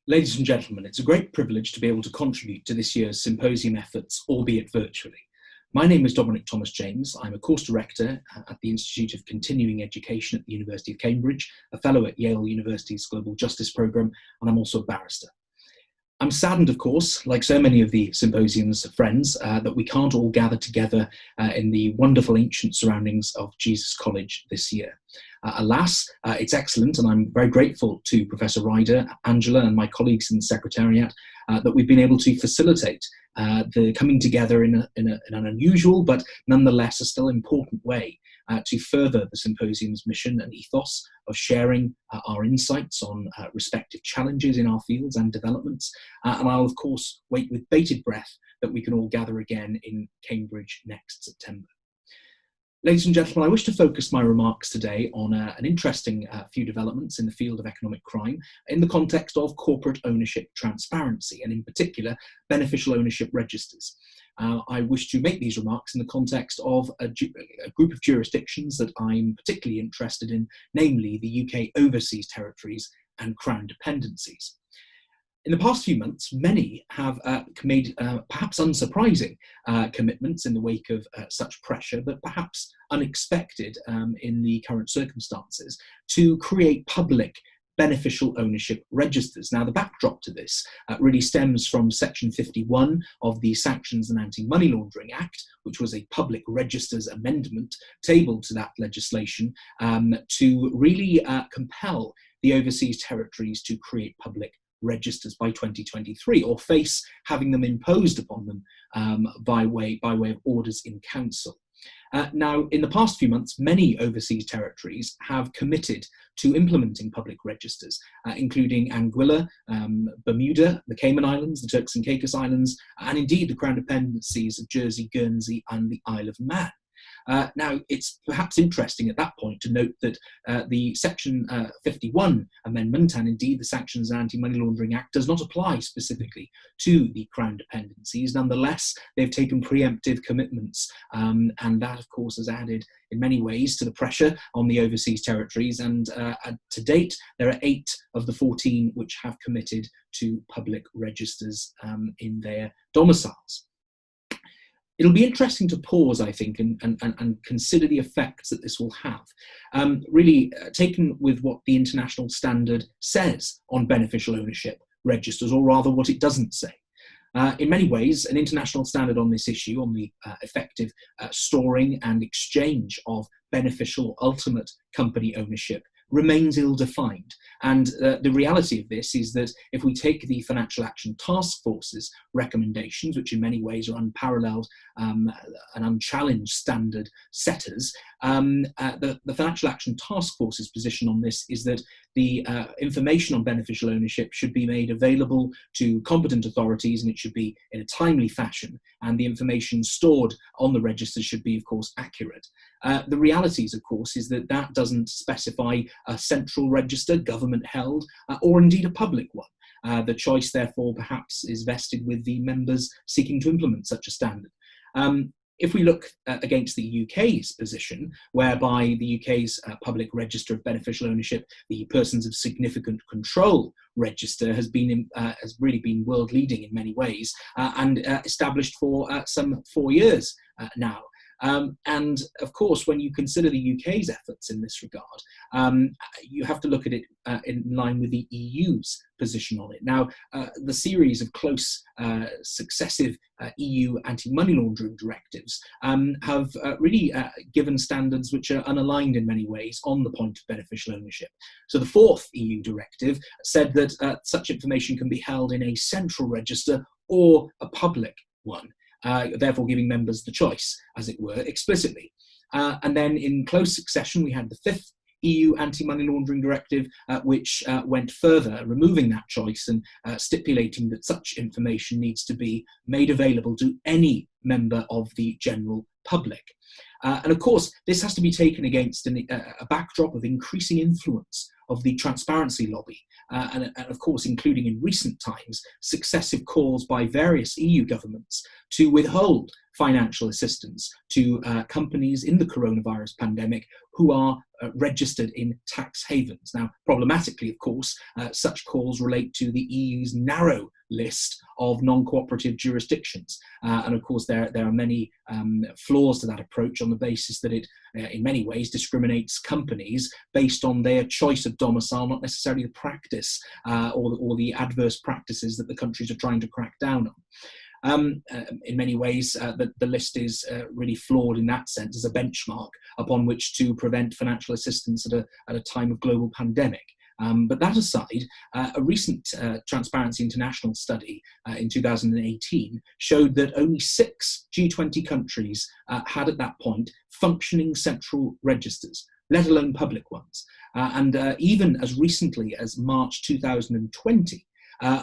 Ladies and gentlemen, it's a great privilege to be able to contribute to this year's symposium efforts, albeit virtually. My name is Dominic Thomas-James. I'm a course director at the Institute of Continuing Education at the University of Cambridge, a fellow at Yale University's Global Justice Programme, and I'm also a barrister. I'm saddened, of course, like so many of the symposium's friends, that we can't all gather together in the wonderful ancient surroundings of Jesus College this year. Alas, it's excellent, and I'm very grateful to Professor Ryder, Angela, and my colleagues in the Secretariat that we've been able to facilitate the coming together in an unusual but nonetheless a still important way to further the symposium's mission and ethos of sharing our insights on respective challenges in our fields and developments. And I'll, of course, wait with bated breath that we can all gather again in Cambridge next September. Ladies and gentlemen, I wish to focus my remarks today on an interesting few developments in the field of economic crime in the context of corporate ownership transparency, and in particular, beneficial ownership registers. I wish to make these remarks in the context of a group of jurisdictions that I'm particularly interested in, namely the UK overseas territories and Crown dependencies. In the past few months, many have made perhaps unsurprising commitments in the wake of such pressure, but perhaps unexpected in the current circumstances, to create public beneficial ownership registers. Now, the backdrop to this really stems from Section 51 of the Sanctions and Anti-Money Laundering Act, which was a public registers amendment tabled to that legislation to really compel the overseas territories to create public registers by 2023, or face having them imposed upon them by way of orders in council. Now, in the past few months, many overseas territories have committed to implementing public registers, including Anguilla, Bermuda, the Cayman Islands, the Turks and Caicos Islands, and indeed the Crown dependencies of Jersey, Guernsey, and the Isle of Man. Now, it's perhaps interesting at that point to note that the Section 51 amendment, and indeed the Sanctions and Anti-Money Laundering Act, does not apply specifically to the Crown dependencies. Nonetheless, they've taken preemptive commitments, and that, of course, has added in many ways to the pressure on the overseas territories. And to date, there are 8 of the 14 which have committed to public registers in their domiciles. It'll be interesting to pause, I think, and consider the effects that this will have, really taken with what the international standard says on beneficial ownership registers, or rather what it doesn't say. In many ways, an international standard on this issue, on the effective storing and exchange of beneficial or ultimate company ownership, remains ill-defined. And the reality of this is that if we take the Financial Action Task Force's recommendations, which in many ways are unparalleled and unchallenged standard setters, the Financial Action Task Force's position on this is that the information on beneficial ownership should be made available to competent authorities, and it should be in a timely fashion, and the information stored on the register should be, of course, accurate. The realities, of course, is that that doesn't specify a central register, government-held, or indeed a public one. The choice, therefore, perhaps is vested with the members seeking to implement such a standard. If we look against the UK's position, whereby the UK's public register of beneficial ownership, the persons of significant control register, has really been world leading in many ways, and established for some 4 years now. And of course, when you consider the UK's efforts in this regard, you have to look at it in line with the EU's position on it. Now, the series of close successive EU anti-money laundering directives have really given standards which are unaligned in many ways on the point of beneficial ownership. So the 4th EU directive said that such information can be held in a central register or a public one. Therefore giving members the choice, as it were, explicitly. And then in close succession, we had the 5th EU anti-money laundering directive, which went further, removing that choice and stipulating that such information needs to be made available to any member of the general public. And of course, this has to be taken against a backdrop of increasing influence of the transparency lobby, and of course, including in recent times, successive calls by various EU governments to withhold financial assistance to companies in the coronavirus pandemic who are registered in tax havens. Now, problematically, of course, such calls relate to the EU's narrow list of non-cooperative jurisdictions. And of course, there are many flaws to that approach on the basis that it, in many ways, discriminates companies based on their choice of domicile, not necessarily the practice or the adverse practices that the countries are trying to crack down on. In many ways, the list is really flawed in that sense as a benchmark upon which to prevent financial assistance at a time of global pandemic. But that aside, a recent Transparency International study in 2018 showed that only 6 G20 countries had at that point functioning central registers, let alone public ones. And even as recently as March 2020,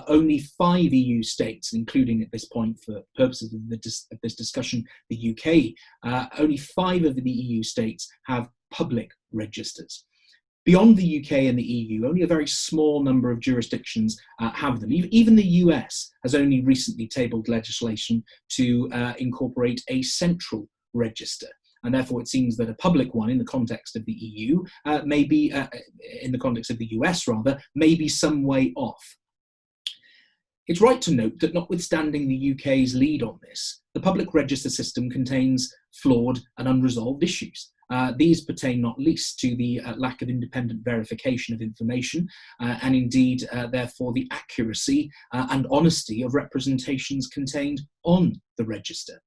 only 5 EU states, including at this point for purposes of this discussion, the UK, only 5 of the EU states have public registers. Beyond the UK and the EU, only a very small number of jurisdictions have them. Even the US has only recently tabled legislation to incorporate a central register. And therefore, it seems that a public one in the context of the EU, may be, in the context of the US rather, may be some way off. It's right to note that notwithstanding the UK's lead on this, the public register system contains flawed and unresolved issues. These pertain not least to the lack of independent verification of information and indeed, therefore, the accuracy and honesty of representations contained on the register.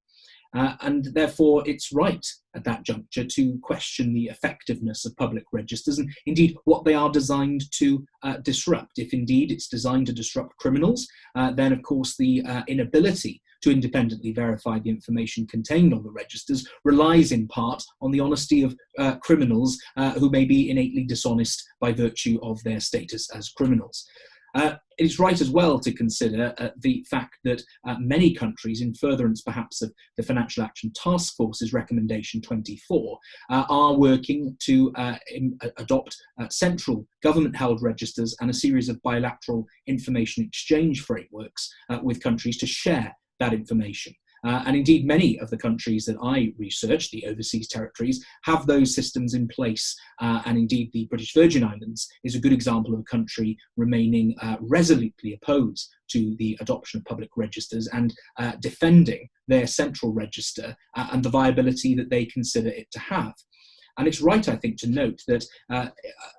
And therefore, it's right at that juncture to question the effectiveness of public registers and indeed what they are designed to disrupt. If indeed it's designed to disrupt criminals, then of course the inability to independently verify the information contained on the registers relies in part on the honesty of criminals who may be innately dishonest by virtue of their status as criminals. It is right as well to consider the fact that many countries, in furtherance perhaps of the Financial Action Task Force's recommendation 24, are working to adopt central government-held registers and a series of bilateral information exchange frameworks with countries to share that information. And indeed, many of the countries that I researched, the overseas territories, have those systems in place. And indeed, the British Virgin Islands is a good example of a country remaining resolutely opposed to the adoption of public registers and defending their central register and the viability that they consider it to have. And it's right, I think, to note that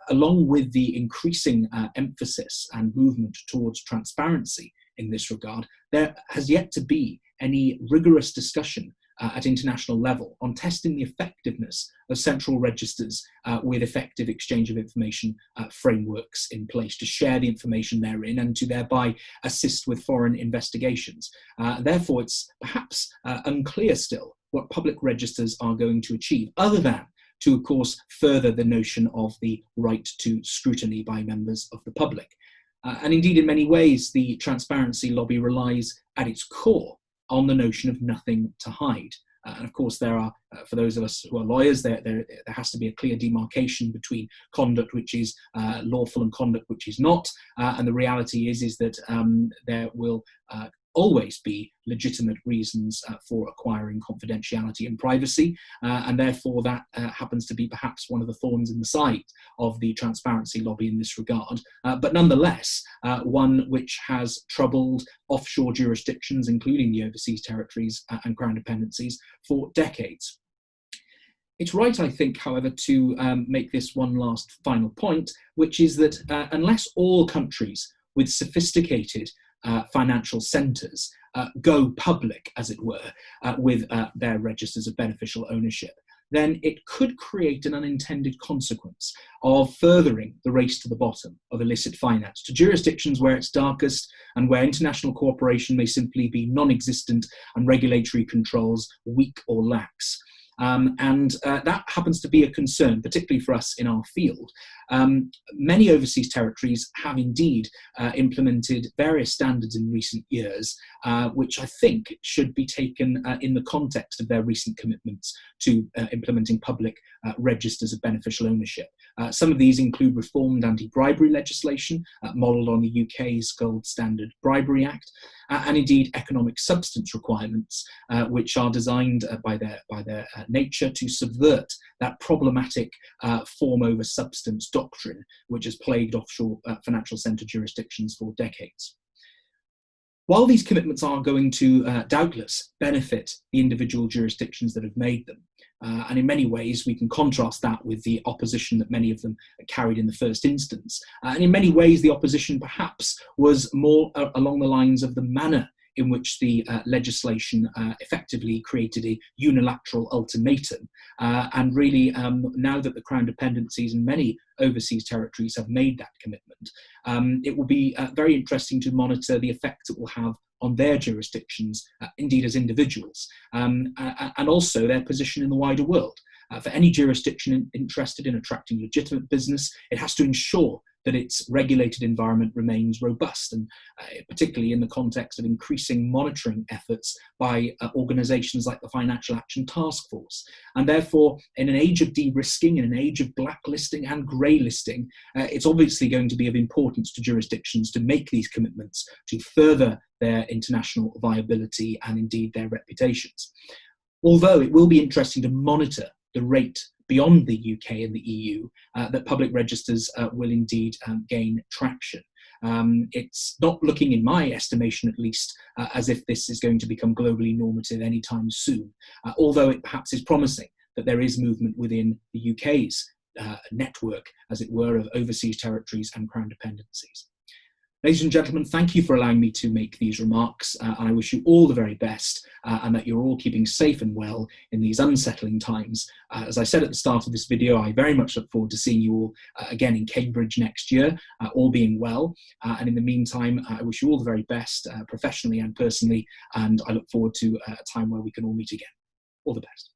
along with the increasing emphasis and movement towards transparency in this regard, there has yet to be any rigorous discussion at international level on testing the effectiveness of central registers with effective exchange of information frameworks in place to share the information therein and to thereby assist with foreign investigations. Therefore, it's perhaps unclear still what public registers are going to achieve, other than to, of course, further the notion of the right to scrutiny by members of the public. And indeed, in many ways, the transparency lobby relies at its core on the notion of nothing to hide. And of course, there are, for those of us who are lawyers, there has to be a clear demarcation between conduct which is lawful and conduct which is not. And the reality is that there will always be legitimate reasons for acquiring confidentiality and privacy, and therefore that happens to be perhaps one of the thorns in the side of the transparency lobby in this regard, but nonetheless one which has troubled offshore jurisdictions, including the overseas territories and crown dependencies, for decades. It's right, I think, however, to make this one last final point, which is that unless all countries with sophisticated financial centres go public, as it were, with their registers of beneficial ownership, then it could create an unintended consequence of furthering the race to the bottom of illicit finance to jurisdictions where it's darkest and where international cooperation may simply be non-existent and regulatory controls weak or lax. That happens to be a concern, particularly for us in our field. Many overseas territories have indeed implemented various standards in recent years, which I think should be taken in the context of their recent commitments to implementing public registers of beneficial ownership. Some of these include reformed anti-bribery legislation, modelled on the UK's Gold Standard Bribery Act, and indeed economic substance requirements, which are designed by their nature to subvert that problematic form over substance doctrine, which has plagued offshore financial centre jurisdictions for decades. While these commitments are going to doubtless benefit the individual jurisdictions that have made them, and in many ways we can contrast that with the opposition that many of them carried in the first instance, and in many ways the opposition perhaps was more along the lines of the manner in which the legislation effectively created a unilateral ultimatum. And really, now that the Crown dependencies and many overseas territories have made that commitment, it will be very interesting to monitor the effect it will have on their jurisdictions, indeed as individuals, and also their position in the wider world. For any jurisdiction interested in attracting legitimate business, it has to ensure that its regulated environment remains robust, and particularly in the context of increasing monitoring efforts by organisations like the Financial Action Task Force. And therefore, in an age of de-risking, in an age of blacklisting and grey-listing, it's obviously going to be of importance to jurisdictions to make these commitments to further their international viability and indeed their reputations. Although it will be interesting to monitor the rate beyond the UK and the EU that public registers will indeed gain traction. It's not looking, in my estimation at least, as if this is going to become globally normative anytime soon, although it perhaps is promising that there is movement within the UK's network, as it were, of overseas territories and Crown dependencies. Ladies and gentlemen, thank you for allowing me to make these remarks. I wish you all the very best and that you're all keeping safe and well in these unsettling times. As I said at the start of this video, I very much look forward to seeing you all again in Cambridge next year, all being well. And in the meantime, I wish you all the very best professionally and personally, and I look forward to a time where we can all meet again. All the best.